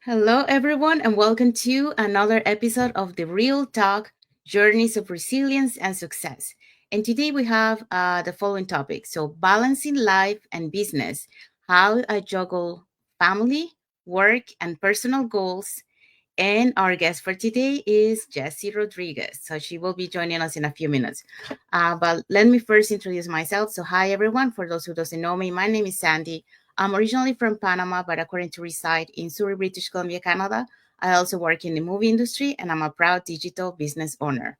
Hello, everyone, and welcome to another episode of the Real Talk Journeys of Resilience and Success. And today we have the following topic. So, balancing life and business, how I juggle family, work, and personal goals. And our guest for today is Yessi Rodriguez. So, she will be joining us in a few minutes. But let me first introduce myself. So, hi, everyone. For those who doesn't know me, my name is Sandy. I'm originally from Panama, but according to reside in Surrey, British Columbia, Canada. I also work in the movie industry, and I'm a proud digital business owner.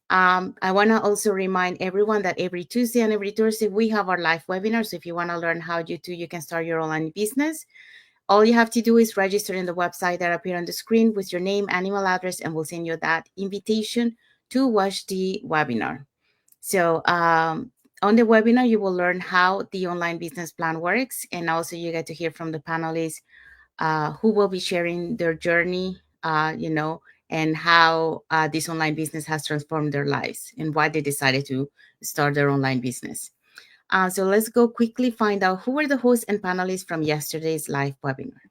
I want to also remind everyone that every Tuesday and every Thursday we have our live webinars. So if you want to learn how you can start your online business, all you have to do is register in the website that appear on the screen with your name and email address, and we'll send you that invitation to watch the webinar. So on the webinar, you will learn how the online business plan works, and also you get to hear from the panelists who will be sharing their journey, and how this online business has transformed their lives and why they decided to start their online business. So let's go quickly find out who were the hosts and panelists from yesterday's live webinar.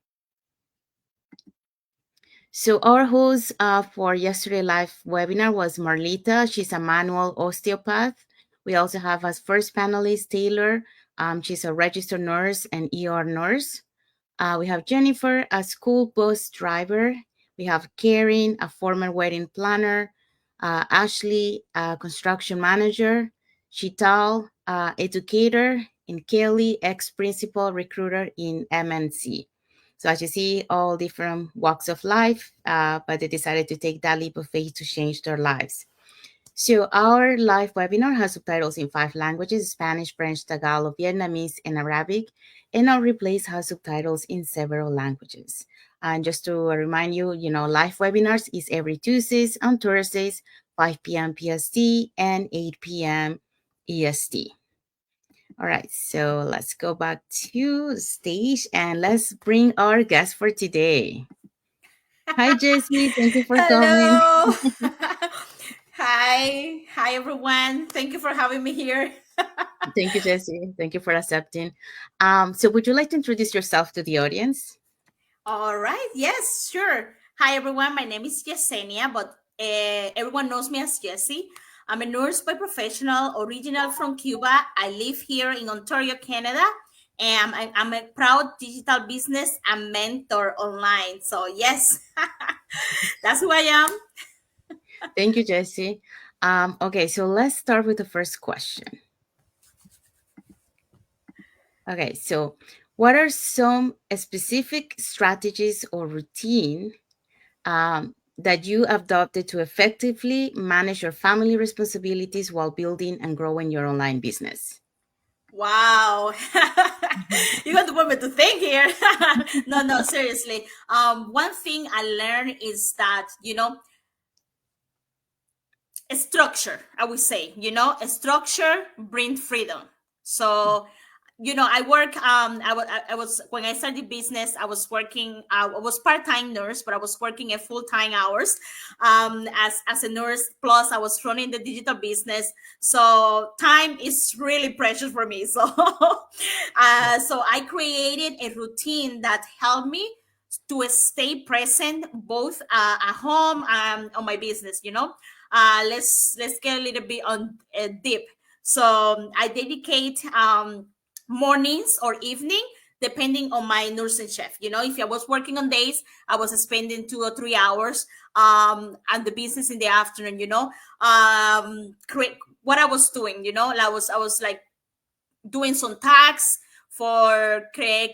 So our host for yesterday live webinar was Marlita. She's a manual osteopath. We also have as first panelist Taylor. She's a registered nurse and ER nurse. We have Jennifer, a school bus driver. We have Karen, a former wedding planner. Ashley, a construction manager. Chital, educator. And Kelly, ex-principal recruiter in MNC. So as you see, all different walks of life, but they decided to take that leap of faith to change their lives. So our live webinar has subtitles in 5 languages: Spanish, French, Tagalog, Vietnamese, and Arabic, and our replays have subtitles in several languages. And just to remind you, live webinars is every Tuesdays and Thursdays, 5 p.m. PST and 8 p.m. EST. All right, so let's go back to the stage and let's bring our guest for today. Hi, Jessie. Thank you for coming. Hello. Hi everyone. Thank you for having me here. Thank you, Jessie. Thank you for accepting. So, would you like to introduce yourself to the audience? All right. Yes, sure. Hi everyone. My name is Yesenia, but everyone knows me as Jessie. I'm a nurse by professional, original from Cuba. I live here in Ontario, Canada, and I'm a proud digital business and mentor online. So yes, that's who I am. Thank you, Jessie. Okay, so let's start with the first question. Okay, so what are some specific strategies or routine that you adopted to effectively manage your family responsibilities while building and growing your online business? Wow. You got to put me to think here. No, seriously. One thing I learned is that, a structure, I would say, a structure brings freedom. So, I work, I was, when I started business, I was working, I was part-time nurse, but I was working at full-time hours, as a nurse. Plus I was running the digital business. So time is really precious for me. So, so I created a routine that helped me to stay present both at home and on my business. Let's get a little bit on deep. So I dedicate mornings or evening depending on my nursing shift. If I was working on days, I was spending 2 or 3 hours, and the business in the afternoon. Create what I was doing. I was like doing some tasks for create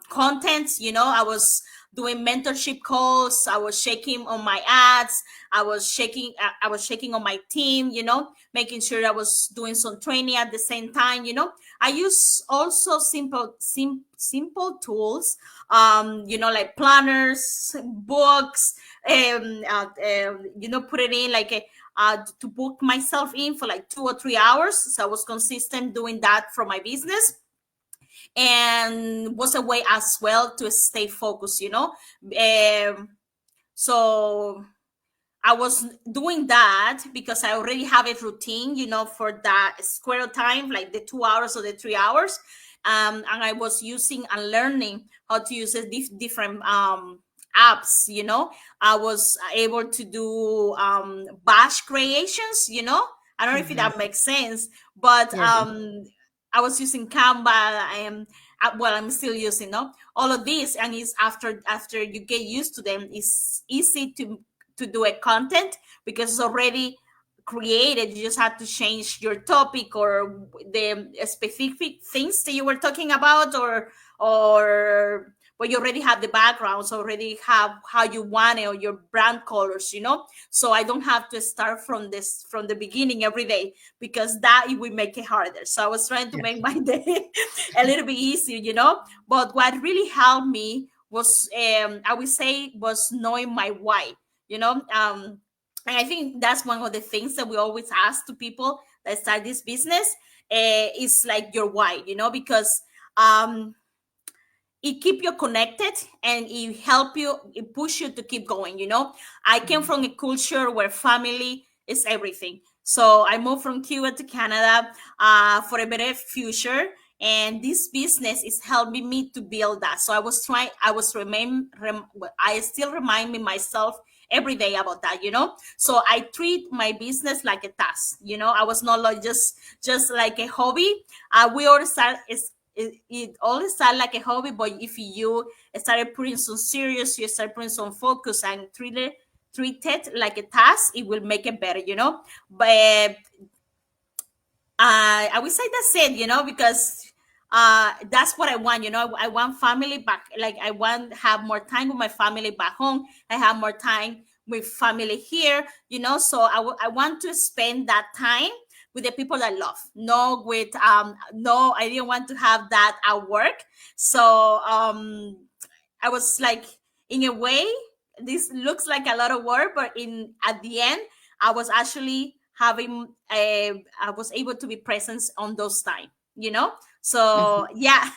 contents. I was doing mentorship calls. I was checking on my ads. I was checking on my team, making sure I was doing some training at the same time. I use also simple tools, like planners, books, put it in like a to book myself in for like 2 or 3 hours. So I was consistent doing that for my business, and was a way as well to stay focused. So I was doing that because I already have a routine, for that square time, like the 2 hours or the 3 hours. and I was using and learning how to use different apps. I was able to do bash creations. I don't know if Mm-hmm. that makes sense, but Yes. I was using Canva, and well, I'm still using, all of this, and it's after you get used to them, it's easy to do a content because it's already created. You just have to change your topic or the specific things that you were talking about, or but you already have the backgrounds, already have how you want it, or your brand colors, so I don't have to start from the beginning every day, because that it will make it harder. So I was trying to Yes. make my day a little bit easier, but what really helped me was, I would say, was knowing my why. And I think that's one of the things that we always ask to people that start this business, is like your why, because um, it keep you connected, and it push you to keep going. I came Mhm. from a culture where family is everything. So I moved from Cuba to Canada, for a better future, and this business is helping me to build that. So I still remind me myself every day about that. So I treat my business like a task. I was not like just like a hobby. We all start it all started like a hobby, but if you started putting some serious, you start putting some focus and treat it like a task, it will make it better. But I would say that's it, because that's what I want. I want family back. Like, I want to have more time with my family back home. I have more time with family here. So I want to spend that time with the people I love. No, I didn't want to have that at work. So I was like, in a way, this looks like a lot of work, but in at the end, I was actually I was able to be present on those time. So Mhm. yeah.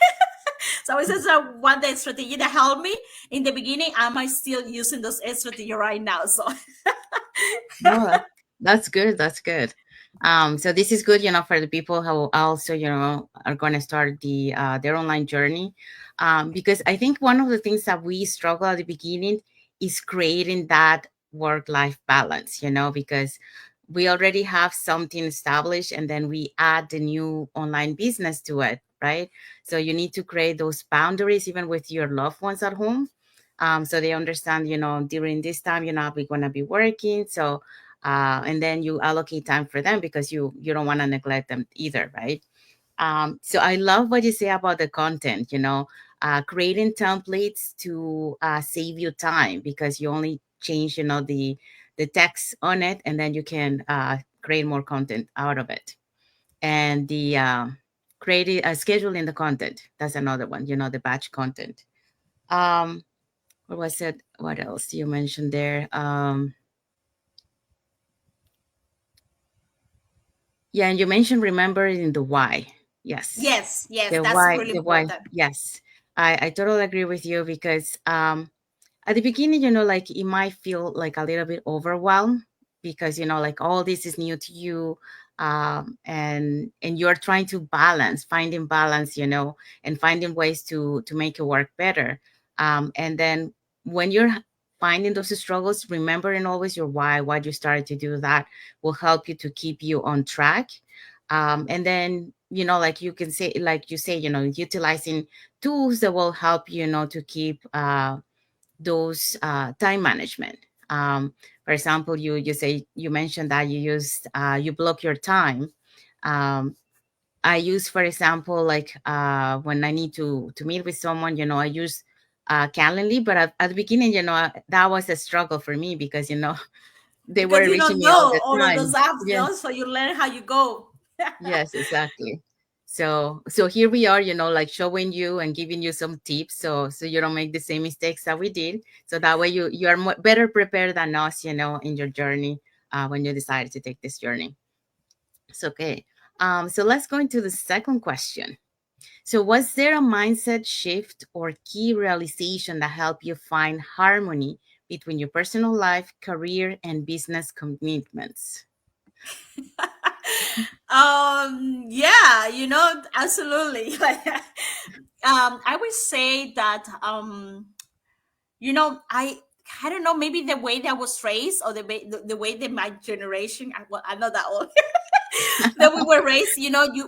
So this is one the strategy that helped me in the beginning. Am I still using those strategy right now? So No, that's good. That's good. So this is good, for the people who also, are going to start their online journey. Because I think one of the things that we struggle at the beginning is creating that work-life balance, because we already have something established and then we add the new online business to it, right? So you need to create those boundaries even with your loved ones at home. So they understand, during this time you're not going to be working. So and then you allocate time for them because you don't want to neglect them either, right? So I love what you say about the content, creating templates to save you time because you only change, the text on it, and then you can create more content out of it. And the creating scheduling the content, that's another one, the batch content. um what was it, what else you mentioned there? Yeah, and you mentioned remembering the why. Yes. yes, The that's why, really the why. important. Yes. I totally agree with you because at the beginning, like it might feel like a little bit overwhelmed because like all this is new to you. And you're trying to finding balance, and finding ways to make it work better. And then when you're finding those struggles, remembering always your why you started to do that will help you to keep you on track. And then like you can say, like you say, utilizing tools that will help to keep those time management. For example, you mentioned that you block your time. um, I use, for example, like when I need to meet with someone, I use Calendly. But at the beginning, that was a struggle for me because they Because were you reaching don't me all know the all of those time. apps, Yes. so you learn how you go. Yes, exactly. So here we are, like showing you and giving you some tips so you don't make the same mistakes that we did. So that way you are better prepared than us, in your journey when you decided to take this journey. It's okay. So let's go into the second question. So was there a mindset shift or key realization that helped you find harmony between your personal life, career, and business commitments? Yeah, absolutely. I would say that I don't know, maybe the way that I was raised, or the way that my generation, well, I'm not that old, that we were raised,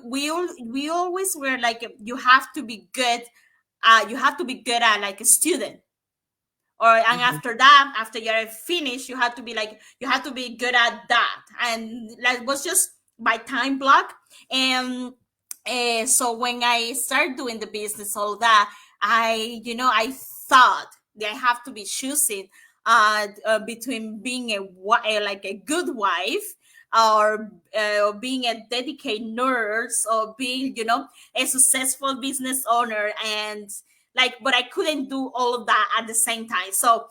we always were like, you have to be good, you have to be good at like a student, and Mhm. after that, after you're finished, you have to be good at that, and that was just my time block. And so when I started doing the business, all that, I thought that I have to be choosing between being like a good wife, or being a dedicated nurse, or being, a successful business owner. And like, but I couldn't do all of that at the same time. So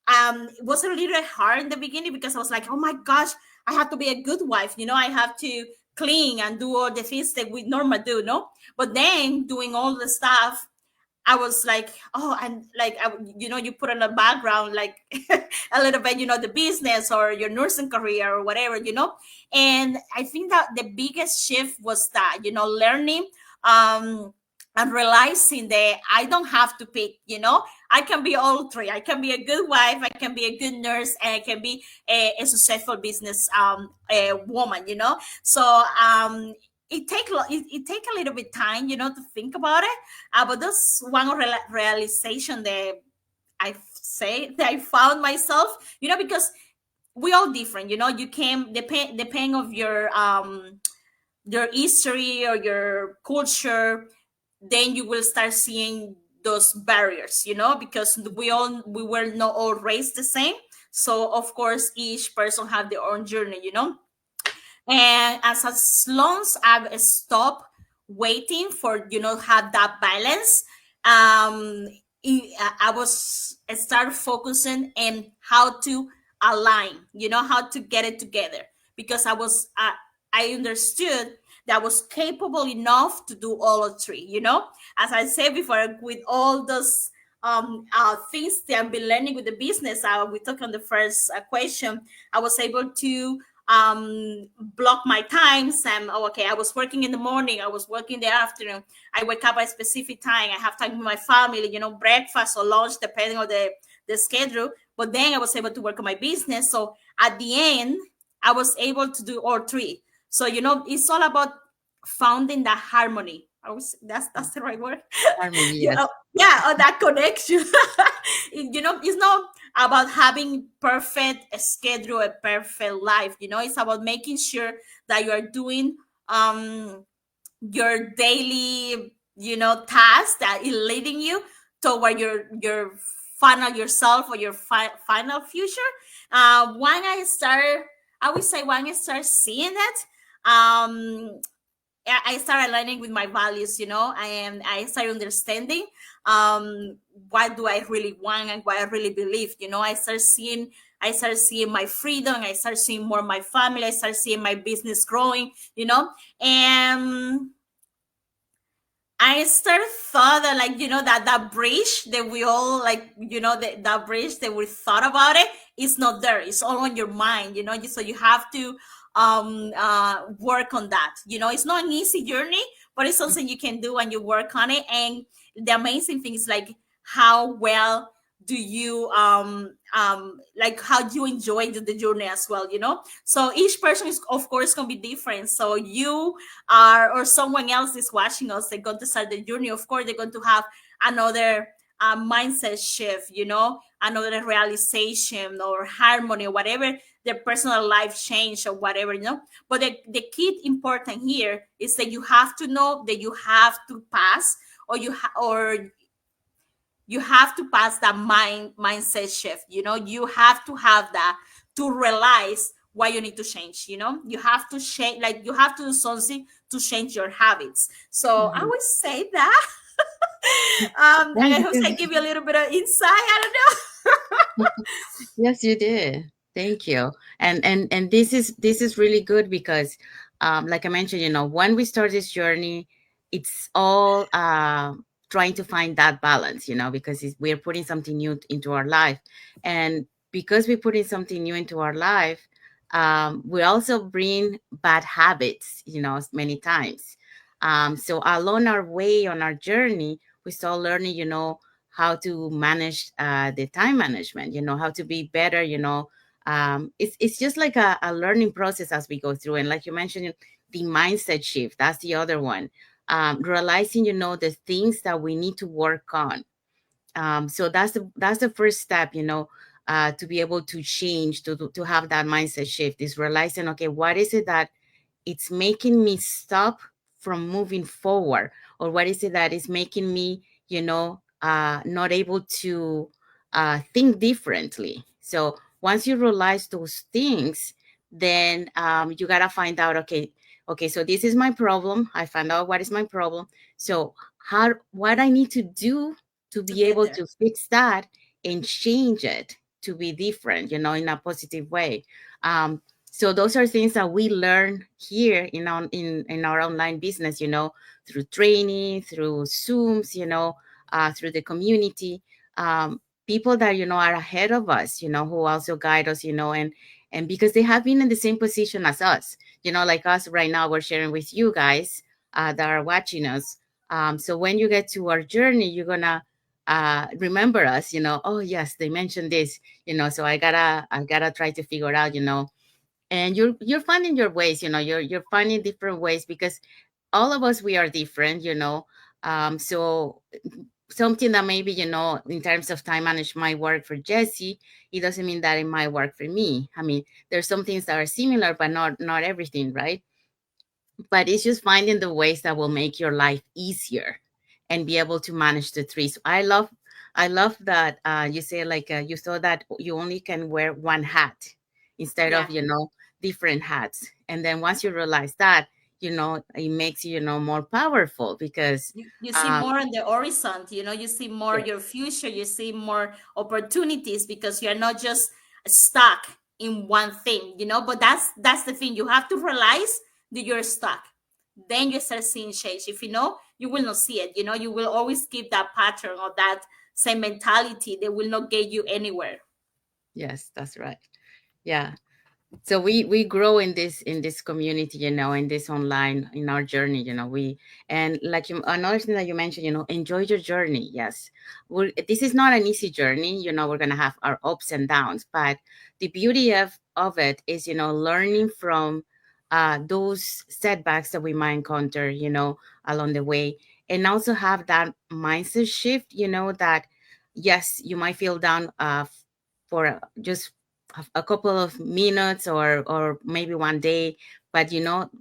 it was a little hard in the beginning, because I was like, oh my gosh, I have to be a good wife, I have to clean and do all the things that we normally do, no? But then doing all the stuff, I was like, oh, and like, you put in the background, like a little bit, the business or your nursing career or whatever, And I think that the biggest shift was that, learning, um, and realizing that I don't have to pick, I can be all three. I can be a good wife, I can be a good nurse, and I can be a successful business a woman, So it take a little bit time, to think about it, but that's one realization that I say that I found myself, because we all different, you can depend of your history or your culture, then you will start seeing those barriers, because we were not all raised the same. So of course each person have their own journey, and as long as I've stopped waiting for, have that balance, I was start focusing on how to align, how to get it together, because I understood that I was capable enough to do all of three, as I said before, with all those things that I've been learning with the business. We talked on the first question. I was able to block my times, and okay, I was working in the morning, I was working in the afternoon, I wake up at a specific time, I have time with my family, breakfast or lunch depending on the schedule. But then I was able to work on my business, so at the end I was able to do all three. So it's all about founding that harmony. That's the right word. Harmony, you yes. know yeah, or that connection. It's not about having perfect schedule, a perfect life. It's about making sure that you are doing your daily, task that is leading you toward your final yourself, or your final future. When I would say, when I start seeing it, I started aligning with my values, and I started understanding what do I really want and what I really believe. I started seeing my freedom, I started seeing more my family, I started seeing my business growing, and I started thought that, like, that bridge that we all, like, that bridge that we thought about it is not there. It's all on your mind, so you have to work on that. It's not an easy journey, but it's something you can do, and you work on it. And the amazing thing is, like, how well do you like, how you enjoy the journey as well, so each person is, of course, gonna be different. So you are, or someone else is watching us, they're going to start the journey. Of course, they're going to have another mindset shift, another realization or harmony, or whatever their personal life change, or whatever, but the key important here is that you have to know that you have to pass, or you have to pass that mindset shift. You have to have that to realize why you need to change. You have to change, like, you have to do something to change your habits. So I Mhm. would say that. And Thank I hope I you. give you a little bit of insight. I don't know. Yes, you did. Thank you. And this is really good because, like I mentioned, when we start this journey, it's all trying to find that balance, because we're putting something new into our life, and because we're putting something new into our life, We also bring bad habits, many times. So along our way on our journey, we start learning, how to manage the time management, how to be better, it's just like a learning process as we go through. And like you mentioned, the mindset shift, that's the other one. Realizing, the things that we need to work on. So that's the first step, to be able to change, to have that mindset shift, is realizing, okay, what is it that it's making me stop from moving forward, or what is it that is making me, not able to think differently. So once you realize those things, then you got to find out, okay, so this is my problem. I found out what is my problem. So what I need to do to to be get able there. to fix that and change it to be different, in a positive way. So those are things that we learn here in our online business, through training, through Zooms, through the community. People that are ahead of us, who also guide us, and because they have been in the same position as us, like us right now, we're sharing with you guys that are watching us. So when you get to our journey, you're gonna remember us, oh yes, they mentioned this, so I gotta try to figure out, and you're finding your ways, you're finding different ways, because all of us, we are different, so something that maybe, in terms of time management might work for Jesse, it doesn't mean that it might work for me. I mean, there's some things that are similar, but not everything, right? But it's just finding the ways that will make your life easier and be able to manage the three. So I love that you say, like, you saw that you only can wear one hat instead Yeah. of, different hats. And then once you realize that, it makes you, more powerful, because You see um more on the horizon, you see more yeah, your future, you see more opportunities because you're not just stuck in one thing, but that's the thing. You have to realize that you're stuck. Then you start seeing change. If you will not see it. You will always keep that pattern or that same mentality. They will not get you anywhere. yes, that's right. Yeah. So we grow in this community, in this online, in our journey, we, and like another thing that you mentioned, enjoy your journey. Yes, this is not an easy journey, we're gonna have our ups and downs, but the beauty of it is, learning from those setbacks that we might encounter, along the way, and also have that mindset shift, that yes, you might feel down for just a couple of minutes, or maybe one day, but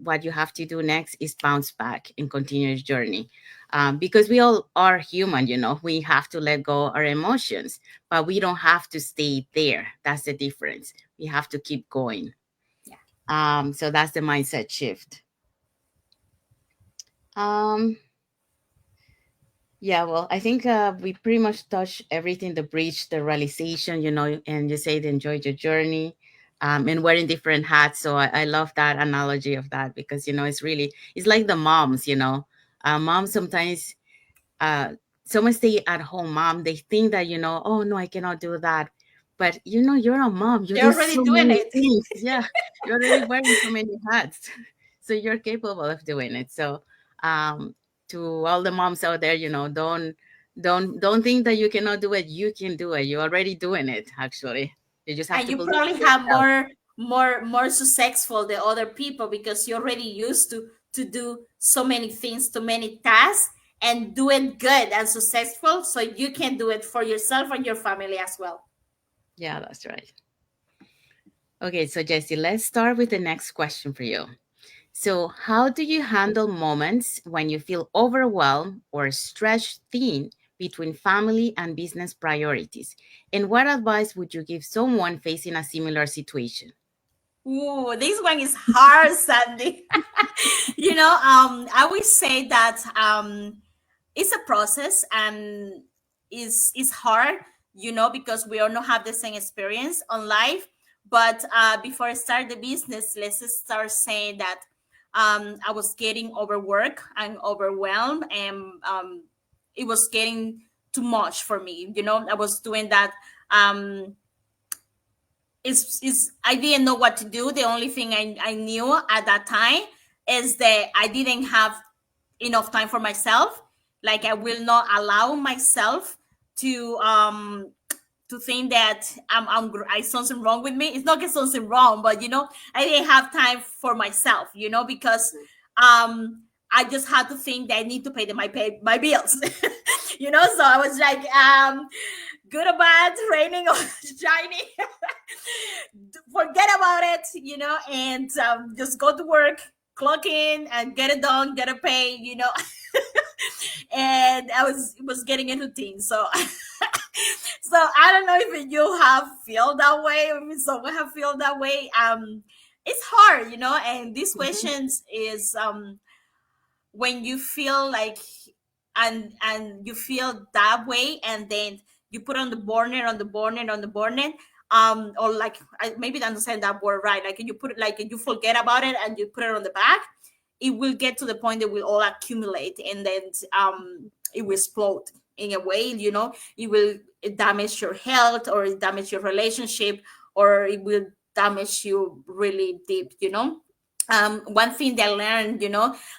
what you have to do next is bounce back and continue your journey, because we all are human, we have to let go our emotions, but we don't have to stay there. That's the difference. We have to keep going. Yeah. So that's the mindset shift. um Yeah, well, I think we pretty much touched everything, the bridge, the realization, and you said enjoy your journey, and wearing different hats. So I love that analogy of that, because, it's like the moms, moms sometimes, uh, someone stay at home mom, they think that, oh no, I cannot do that. But, you're a mom, you They're do already so doing many it. things. Yeah, you're already wearing so many hats. So you're capable of doing it. So, to all the moms out there, don't think that you cannot do it. You can do it. You're already doing it, actually. You just have And to you believe probably in have yourself. more successful than other people because you're already used to do so many things, too many tasks, and do it good and successful, so you can do it for yourself and your family as well. Yeah, that's right. Okay, so Jesse, let's start with the next question for you. So, how do you handle moments when you feel overwhelmed or stretched thin between family and business priorities? And what advice would you give someone facing a similar situation? Ooh, this one is hard, Sandy. I would say that it's a process and is hard, because we all not have the same experience on life. But before I start the business, let's just start saying that I was getting overworked and overwhelmed, and it was getting too much for me. I was doing that. Um, is I didn't know what to do. The only thing I knew at that time is that I didn't have enough time for myself. Like I will not allow myself to think that I something wrong with me. It's not that something wrong, but I didn't have time for myself, because I just had to think that I need to pay my bills. So I was like, good or bad, raining or shining, forget about it, and just go to work, clock in, and get it done, get it paid, and I was getting a routine. So so I don't know if you have feel that way, or if someone have feel that way. It's hard, and these Mhm. questions is when you feel like, and you feel that way, and then you put on the burner, or like I maybe don't understand that word right, like you put it, like you forget about it and you put it on the back, it will get to the point that will all accumulate, and then it will explode in a way, it will damage your health, or it damage your relationship, or it will damage you really deep, one thing that I learned,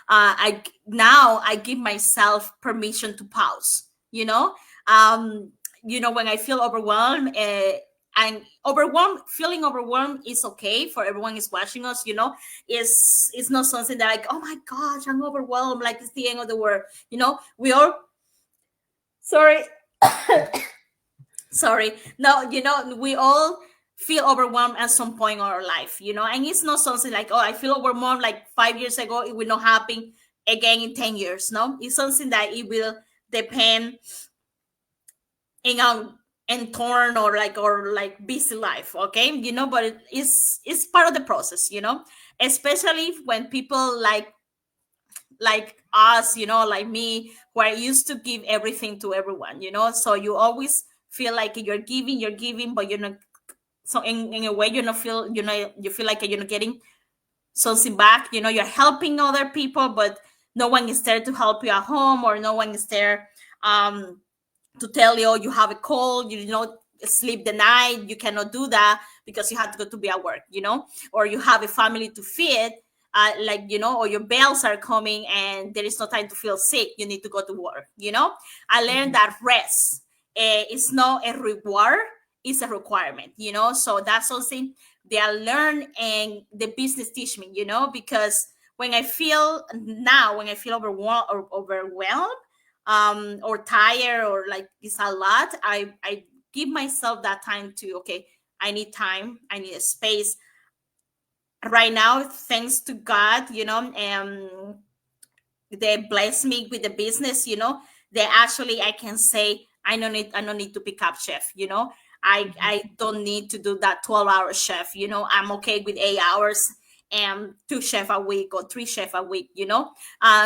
I now I give myself permission to pause. Um, when I feel overwhelmed, and feeling overwhelmed is okay for everyone is watching us. It's not something that like, oh my gosh, I'm overwhelmed, like it's the end of the world. We all sorry, sorry, no, we all feel overwhelmed at some point in our life, and it's not something like, oh, I feel overwhelmed like 5 years ago, it will not happen again in 10 years. No, it's something that it will depend in a and torn, or like busy life, okay, but it's part of the process, especially when people like us, like me, who are used to give everything to everyone, so you always feel like you're giving, but you're not. So in a way, you not feel, you feel like you're not getting something back. You're helping other people, but no one is there to help you at home, or no one is there to tell you, oh, you have a cold, sleep the night, you cannot do that because you have to go to be at work, or you have a family to feed, or your bills are coming and there is no time to feel sick, you need to go to work. I learned Mhm. that rest is not a reward, it's a requirement. So that's something that I learned, and the business teach me, because when I feel overwhelmed, or tired, or like it's a lot, I give myself that time to, okay, I need time, I need a space right now, thanks to God, they bless me with the business, they actually, I can say, I don't need to pick up chef, Mhm. I don't need to do that 12-hour chef, I'm okay with 8 hours and 2 chef a week or 3 chef a week,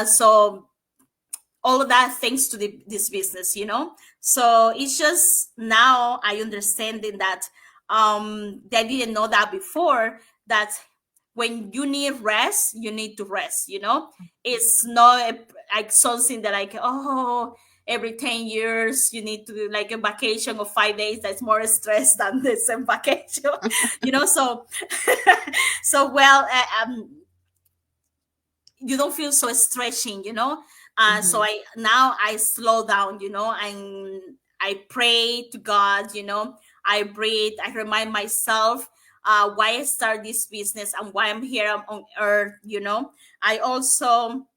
so all of that thanks to this business, so it's just now I understanding that they didn't know that before, that when you need rest, you need to rest, it's not like something that like, oh, every 10 years you need to do like a vacation of 5 days, that's more stress than the same vacation. So so well, you don't feel so stretching, so Mhm. I slow down, and I pray to God, I breathe, I remind myself why I start this business and why I'm here on earth, I also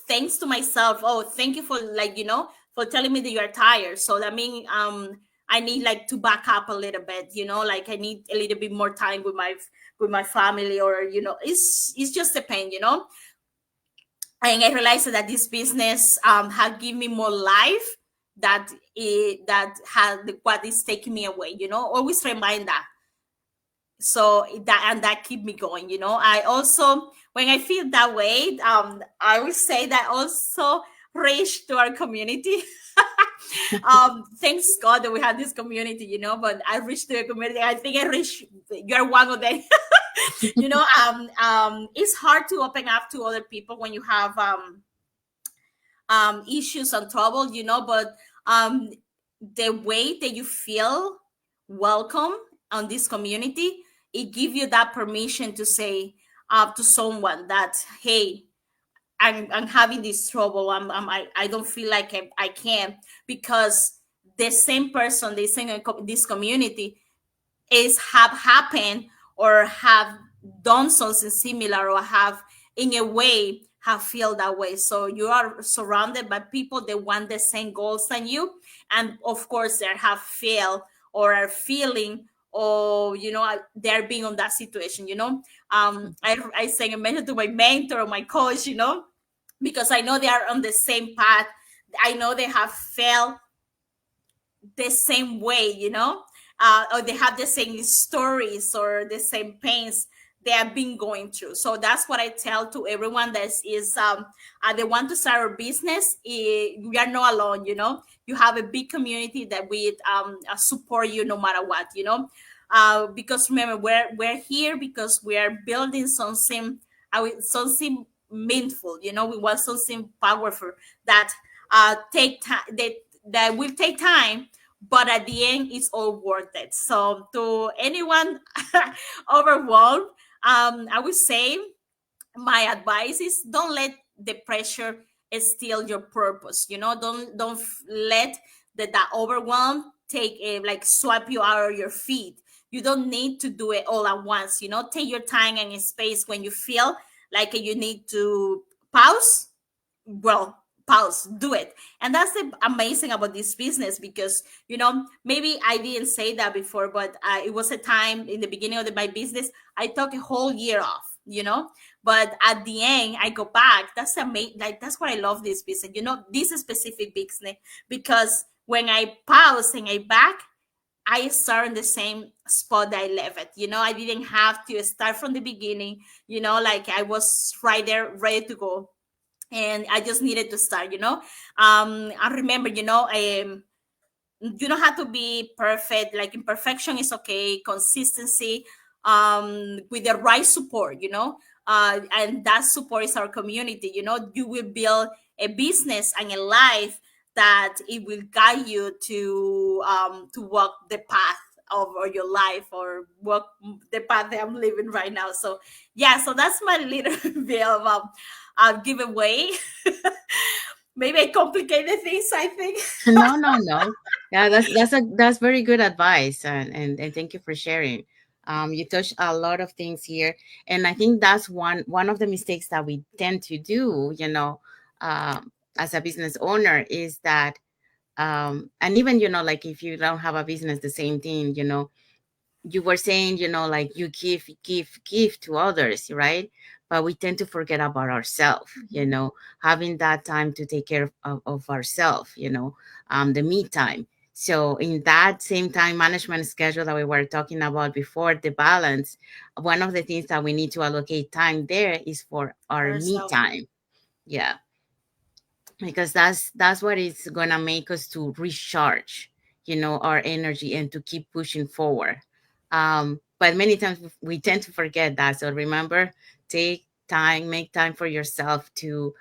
thanks to myself, oh, thank you for, like, for telling me that you are tired, so that means I need like to back up a little bit, like I need a little bit more time with my family, or it's just a pain, and I realized that this business had given me more life that had what is taking me away. Always remind that. So that keep me going. I also, when I feel that way, I will say that also reach to our community. Thanks God that we have this community. But I reach to a community. I think I reach. You're one of them. It's hard to open up to other people when you have issues and trouble, but the way that you feel welcome on this community, it give you that permission to say to someone that, hey, I'm having this trouble. I don't feel like I can, because the same person, the same this community is have happened or have done something similar, or have in a way have feel that way. So you are surrounded by people that want the same goals than you, and of course they have failed or are feeling, or they're being on that situation. I say, I mentioned to my mentor or my coach, because I know they are on the same path. I know they have failed the same way, or they have the same stories or the same pains they have been going through. So that's what I tell to everyone that is they want to start a business. We are not alone. You have a big community that we support you no matter what. Because remember, we're here because we are building something, something meaningful. We want something powerful that take time, that will take time, but at the end it's all worth it. So to anyone overwhelmed, I would say my advice is, don't let the pressure steal your purpose. Don't let that overwhelm take a, like, swipe you out of your feet. You don't need to do it all at once. Take your time and space. When you feel like you need to pause, well, pause, do it. And that's the amazing about this business, because maybe I didn't say that before, but it was a time in the beginning of my business, I took a whole year off, but at the end I go back. That's amazing. Like, that's what I love this business, this specific business, because when I pause and I back, I start in the same spot that I left it. I didn't have to start from the beginning. Like, I was right there ready to go, and I just needed to start. I remember, you don't have to be perfect. Like, imperfection is okay. Consistency, with the right support, and that support is our community. You will build a business and a life that it will guide you to walk the path of or your life, or walk the path that I'm living right now. So yeah, so that's my little bit of giveaway. Maybe I complicated things, I think. No, no, no. Yeah, that's very good advice, and thank you for sharing. You touched a lot of things here, and I think that's one of the mistakes that we tend to do. As a business owner, is that, and even, like, if you don't have a business, the same thing. You were saying, like, you give to others, right? But we tend to forget about ourselves, having that time to take care of ourselves, the me time. So in that same time management schedule that we were talking about before, the balance, one of the things that we need to allocate time there is for our me Herself. time. Yeah, because that's what is gonna make us to recharge, our energy, and to keep pushing forward. But many times we tend to forget that. So remember, take time, make time for yourself to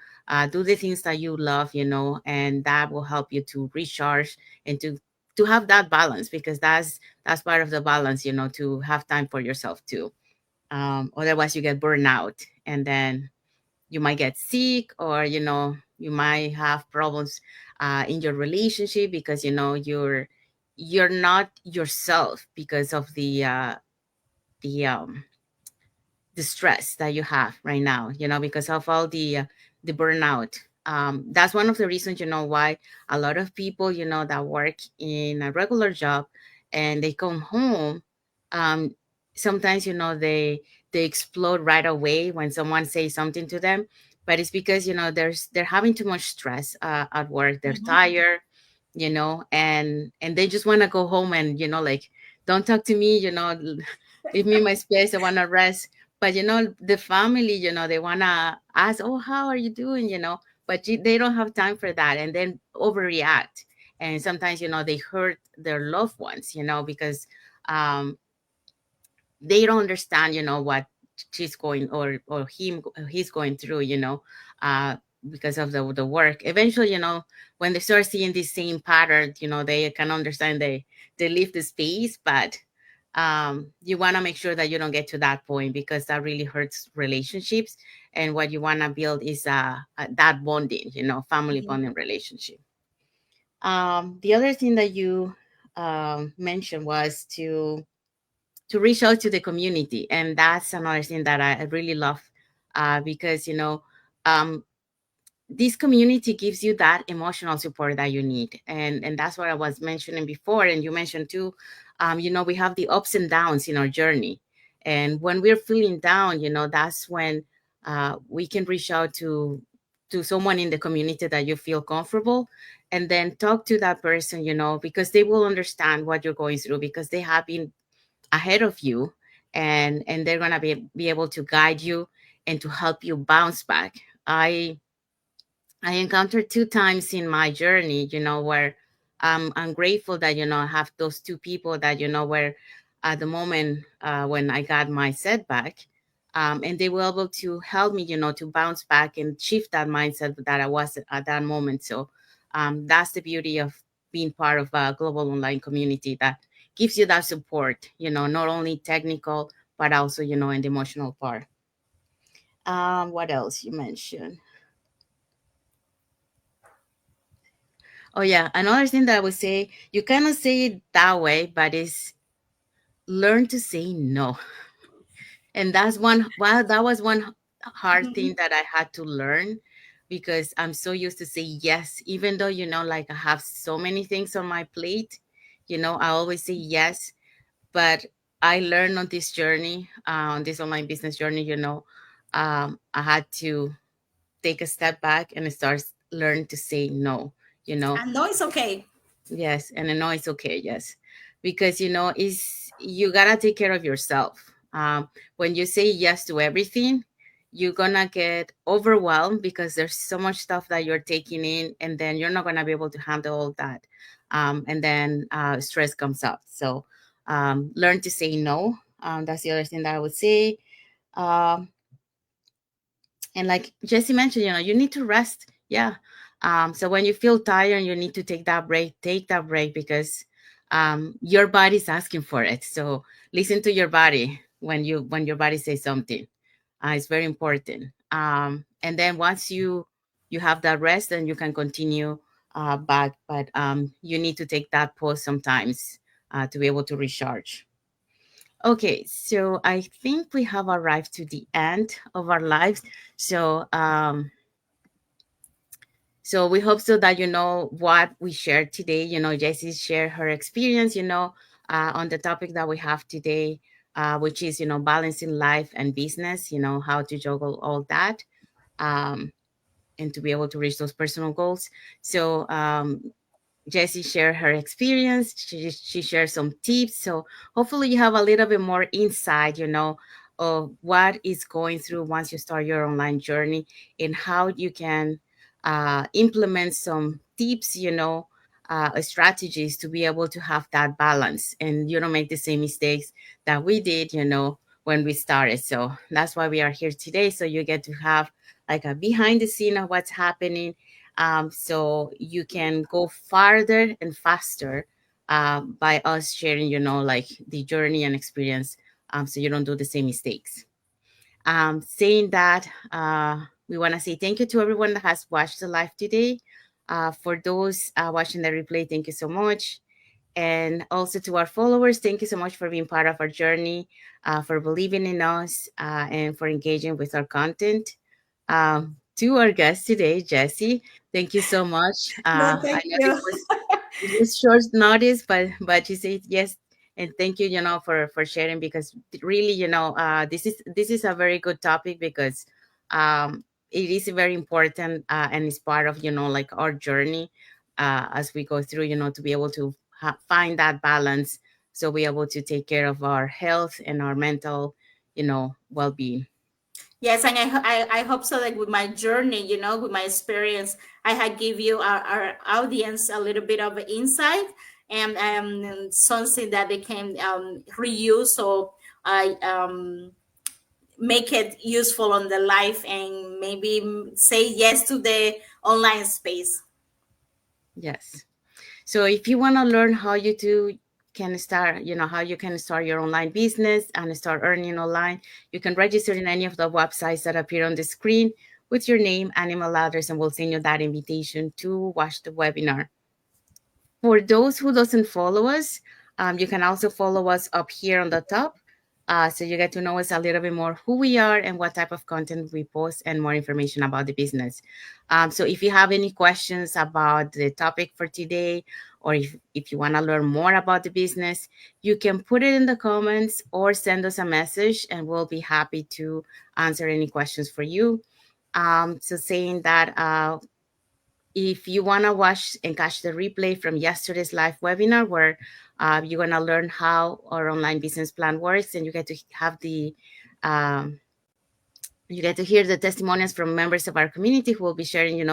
do the things that you love, and that will help you to recharge, and to have that balance, because that's part of the balance, to have time for yourself too. Otherwise you get burned out, and then you might get sick, or you might have problems in your relationship, because you're not yourself, because of the the stress that you have right now, because of all the burnout. That's one of the reasons, why a lot of people, that work in a regular job, and they come home, um, sometimes, they explode right away when someone says something to them. But it's because, they're having too much stress at work. They're Mhm. tired, and they just want to go home, and, like, don't talk to me, leave me my space. I want to rest. But the family, they want to ask, oh, how are you doing, but they don't have time for that, and then overreact. And sometimes, they hurt their loved ones, because um they don't understand, what she's going, or he's going through, uh because of the work. Eventually, when they start seeing the same pattern, they can understand, they leave the space. But you want to make sure that you don't get to that point, because that really hurts relationships. And what you want to build is that bonding, family Mhm. bonding relationship. The other thing that you mentioned was to reach out to the community, and that's another thing that I really love, because um, this community gives you that emotional support that you need, and that's what I was mentioning before, and you mentioned too. We have the ups and downs in our journey, and when we're feeling down, that's when we can reach out to someone in the community that you feel comfortable, and then talk to that person, because they will understand what you're going through, because they have been ahead of you, and they're gonna be able to guide you and to help you bounce back. I encountered two times in my journey, where I'm grateful that, I have those two people that, where at the moment when I got my setback, and they were able to help me, to bounce back and shift that mindset that I was at that moment. So that's the beauty of being part of a global online community that gives you that support, not only technical, but also, in the emotional part. What else you mentioned? Oh yeah, another thing that I would say, you cannot say it that way, but it's learn to say no. And that was one hard thing that I had to learn, because I'm so used to say yes, even though, like I have so many things on my plate, I always say yes. But I learned on this journey, on this online business journey, I had to take a step back and start learn to say no, you know And no, it's okay. Yes, and I know it's okay. Yes, because is you gotta take care of yourself. When you say yes to everything, you're gonna get overwhelmed, because there's so much stuff that you're taking in, and then you're not gonna be able to handle all that, and then stress comes up. So learn to say no. That's the other thing that I would say. Um, and like Jesse mentioned, you need to rest. Yeah. So when you feel tired, you need to take that break. Take that break, because your body's asking for it. So listen to your body when your body says something. It's very important. And then once you have that rest, then you can continue back. But you need to take that pause sometimes to be able to recharge. Okay, so I think we have arrived to the end of our lives. So, so we hope so that what we shared today. Jessie shared her experience. On the topic that we have today, which is balancing life and business. How to juggle all that, um, and to be able to reach those personal goals. So, Jessie shared her experience. She shared some tips. So hopefully you have a little bit more insight, of what is going through once you start your online journey, and how you can implement some tips, strategies to be able to have that balance, and you don't make the same mistakes that we did, when we started. So that's why we are here today. So you get to have like a behind the scene of what's happening, so you can go farther and faster by us sharing, like the journey and experience, so you don't do the same mistakes. Saying that, we want to say thank you to everyone that has watched the live today. For those watching the replay, thank you so much. And also to our followers, thank you so much for being part of our journey, for believing in us, and for engaging with our content. To our guest today, Jesse, thank you so much. No, I thank know you. it was short notice, but you said yes, and thank you, for sharing, because really, this is a very good topic, because it is very important, and it's part of like our journey, as we go through, to be able to find that balance, so we're able to take care of our health and our mental, well-being. Yes, and I hope so that with my journey, with my experience, I had give you our audience a little bit of insight, and something that they can reuse. So I make it useful on the life, and maybe say yes to the online space. Yes. So if you want to learn how you do can start, how you can start your online business and start earning online. You can register in any of the websites that appear on the screen with your name and email address, and we'll send you that invitation to watch the webinar. For those who doesn't follow us, you can also follow us up here on the top. So you get to know us a little bit more who we are and what type of content we post and more information about the business. So if you have any questions about the topic for today, or if you want to learn more about the business, you can put it in the comments or send us a message and we'll be happy to answer any questions for you. So saying that, if you want to watch and catch the replay from yesterday's live webinar, where you're going to learn how our online business plan works, and you get to have um, you get to hear the testimonials from members of our community who will be sharing,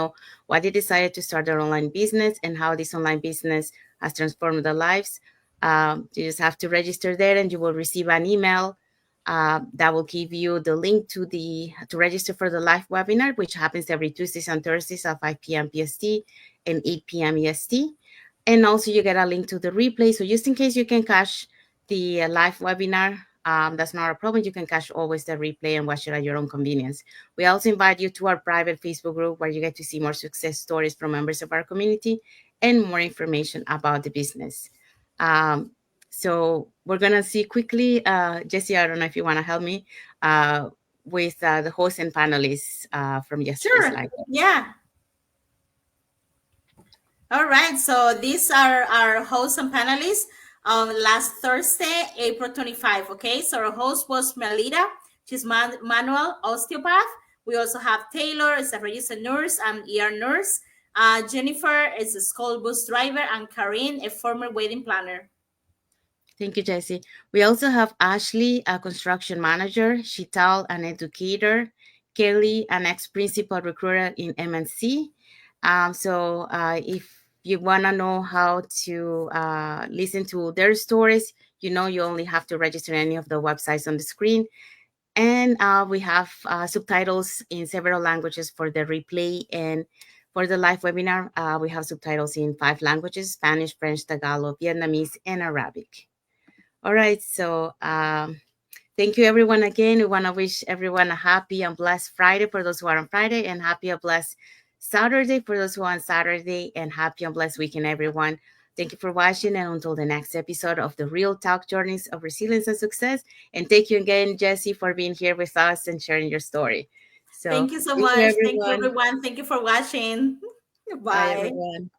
why they decided to start their online business and how this online business has transformed their lives. You just have to register there, and you will receive an email that will give you the link to register for the live webinar, which happens every Tuesdays and Thursdays at 5 p.m. PST and 8 p.m. EST. And also you get a link to the replay. So just in case you can catch the live webinar, that's not a problem. You can catch always the replay and watch it at your own convenience. We also invite you to our private Facebook group where you get to see more success stories from members of our community and more information about the business. Um, so we're gonna see quickly, Jessie. I don't know if you want to help me with the hosts and panelists from yesterday's Sure. live. Yeah. All right. So these are our hosts and panelists on last Thursday, April 25. Okay. So our host was Melita. She's manual osteopath. We also have Taylor, is a registered nurse and ER nurse. Jennifer is a school bus driver, and Karine, a former wedding planner. Thank you, Jessie. We also have Ashley, a construction manager, Shital, an educator, Kelly, an ex-principal recruiter in MNC. So if you want to know how to listen to their stories, you only have to register any of the websites on the screen. And we have subtitles in several languages for the replay. And for the live webinar, we have subtitles in 5 languages: Spanish, French, Tagalog, Vietnamese, and Arabic. All right. So thank you, everyone. Again, we want to wish everyone a happy and blessed Friday for those who are on Friday, and happy and blessed Saturday for those who are on Saturday, and happy and blessed weekend, everyone. Thank you for watching, and until the next episode of the Real Talk Journeys of Resilience and Success. And thank you again, Jessie, for being here with us and sharing your story. So Thank you so thank you, much. Thank you, everyone. everyone. Thank you for watching. Bye, Bye. everyone.